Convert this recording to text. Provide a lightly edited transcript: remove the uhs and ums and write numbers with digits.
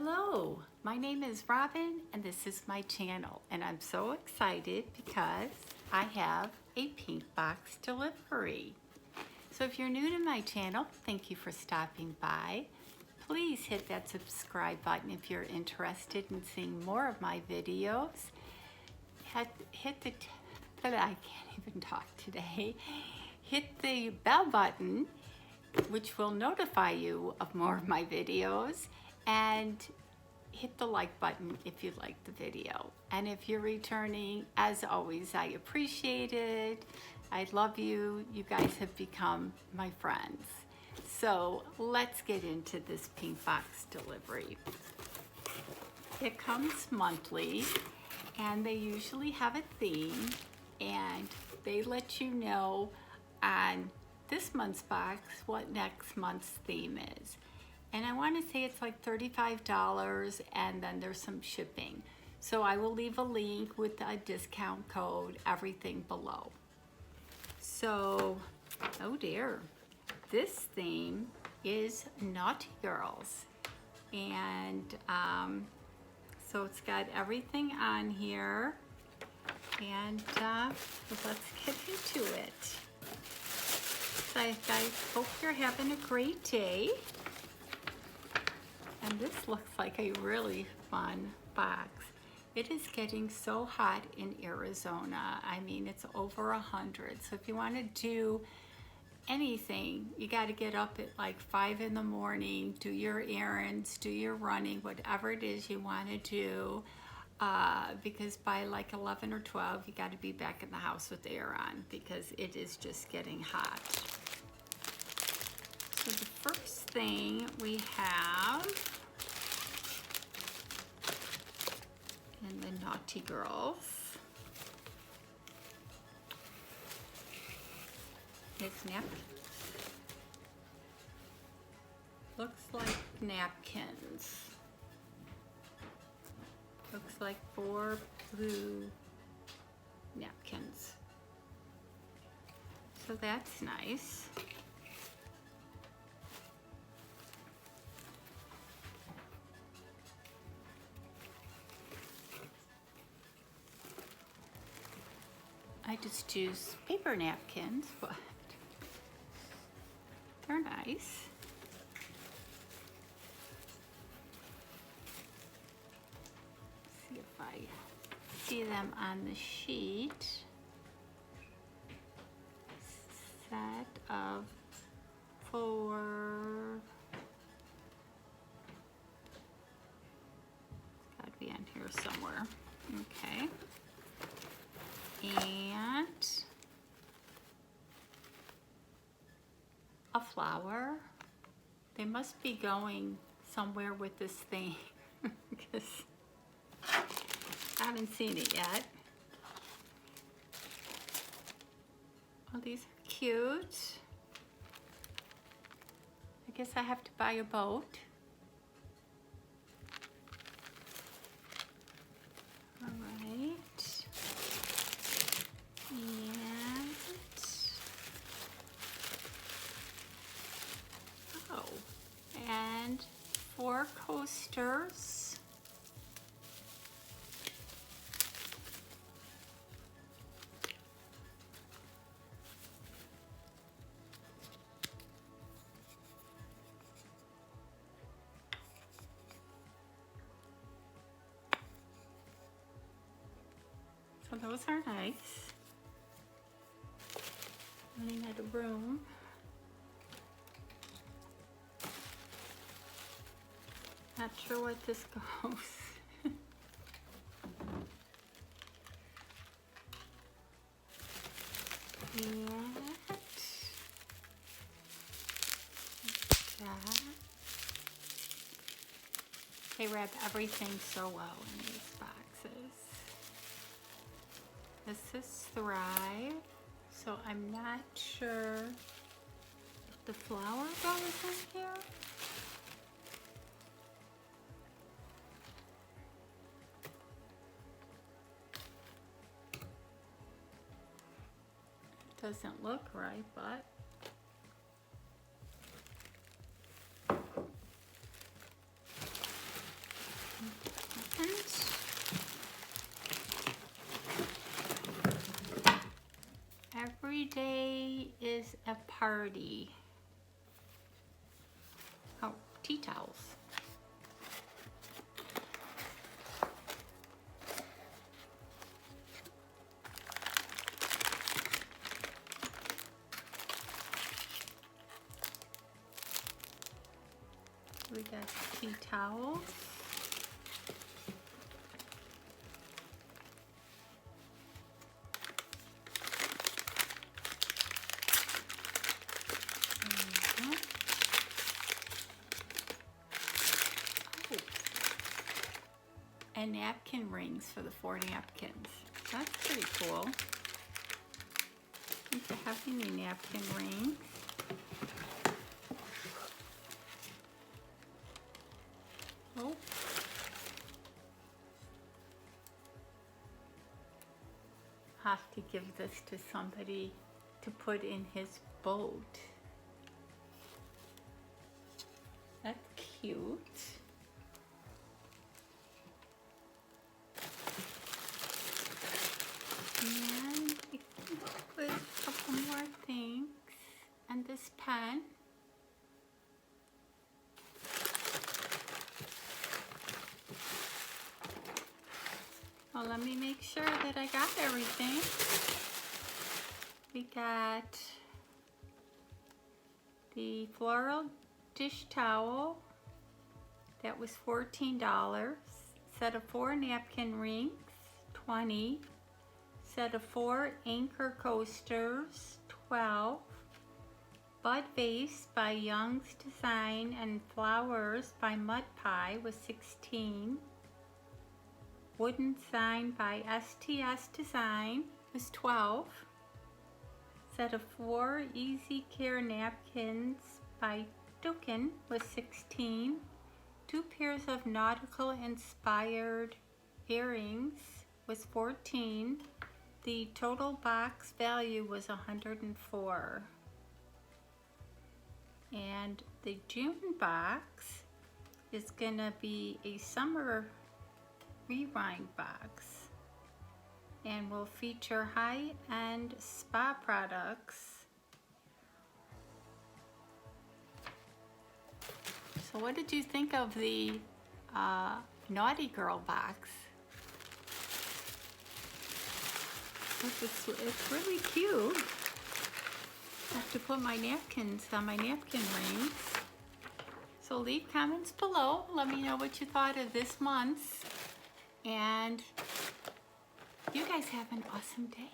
Hello, my name is Robyn and this is my channel, and I'm so excited because I have a pink box delivery. So if you're new to my channel, thank you for stopping by. Please hit that subscribe button if you're interested in seeing more of my videos. Hit the I can't even talk today. Hit the bell button, which will notify you of more of my videos, and hit the like button if you like the video. And if you're returning, as always, I appreciate it. I love you. You guys have become my friends. So let's get into this pink box delivery. It comes monthly, and they usually have a theme, and they let you know on this month's box what next month's theme is. And I want to say it's like $35, and then there's some shipping. So I will leave a link with a discount code, everything below. So, oh dear, this theme is Naughty Girls. And so it's got everything on here. And let's get into it. So I hope you're having a great day. And this looks like a really fun box. It is getting so hot in Arizona. I mean, it's over 100. So if you want to do anything, you got to get up at like 5 in the morning, do your errands, do your running, whatever it is you want to do. Because by like 11 or 12, you got to be back in the house with the air on because it is just getting hot. So the first thing we have in the Naughty Girls is napkins. Looks like napkins. Looks like 4 blue napkins. So that's nice. I just use paper napkins, but they're nice. See if I see them on the sheet. Set of 4. It's got to be on here somewhere. Okay. And a flower. They must be going somewhere with this thing because I haven't seen it yet. Oh, these are cute. I guess I have to buy a boat. All right. And 4 coasters. So those are nice. Running out of room. Not sure what this goes. And that. They wrap everything so well in these boxes. This is Thrive, so I'm not sure if the flower goes in here. Doesn't look right, but Every day is a party. Oh, tea towels. We got tea towels. And napkin rings for the 4 napkins. That's pretty cool. If you have any napkin rings. Oh. Have to give this to somebody to put in his boat. That's cute. And I can put a couple more things. And this pen. Well, let me make sure that I got everything. We got the floral dish towel. That was $14. Set of 4 napkin rings, $20. Set of 4 anchor coasters, $12. Bud vase by Young's Design and flowers by Mud Pie was $16. Wooden sign by STS Design was $12. Set of 4 Easy Care napkins by Dukin was $16. 2 pairs of nautical inspired earrings was $14. The total box value was $104. And the June box is gonna be a summer rewind box and will feature high-end spa products. So what did you think of the Naughty Girl box? It's really cute. I have to put my napkins on my napkin rings. So leave comments below. Let me know what you thought of this month's. And you guys have an awesome day.